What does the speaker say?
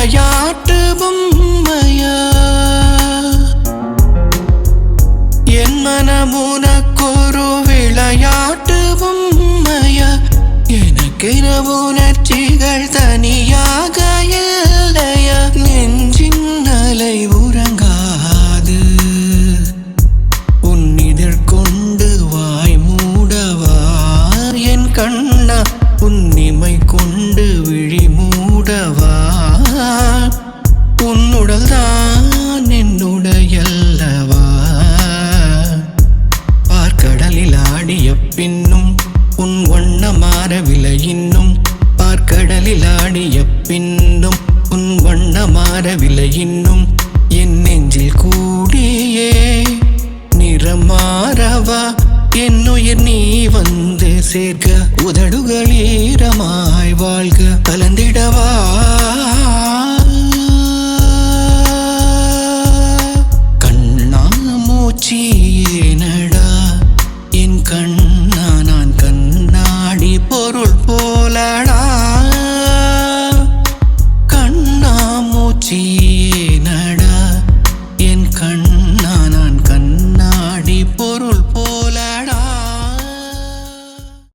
விளையாட்டு பொம்மையா என் மனமுனக்கொரு விளையாட்டு பொம்மையா எனக்கென உணர்ச்சிகள் தனியாக இல்லையா நெஞ்சின் அலை உறங்காது உன்னிதழ் கொண்டு வாய் மூடவா என் கண்ணா உன்னிமை கொண்டு விழி மூடவா உன்னுடல் தான் என்னுடையல்லவா பார்க்கடலில் ஆடிய பின்னும் உன் வண்ண மாறவில்லை இன்னும் பார்க்கடலில் ஆடிய பின்னும் உன் வண்ண மாறவில்லை இன்னும் என் நெஞ்சில் கூடியே நிறமாறவா என்னுயிர் நீ வந்து சேர்க்க உதடுகள் ஈரமாய் வாழ்க கலந்திடவா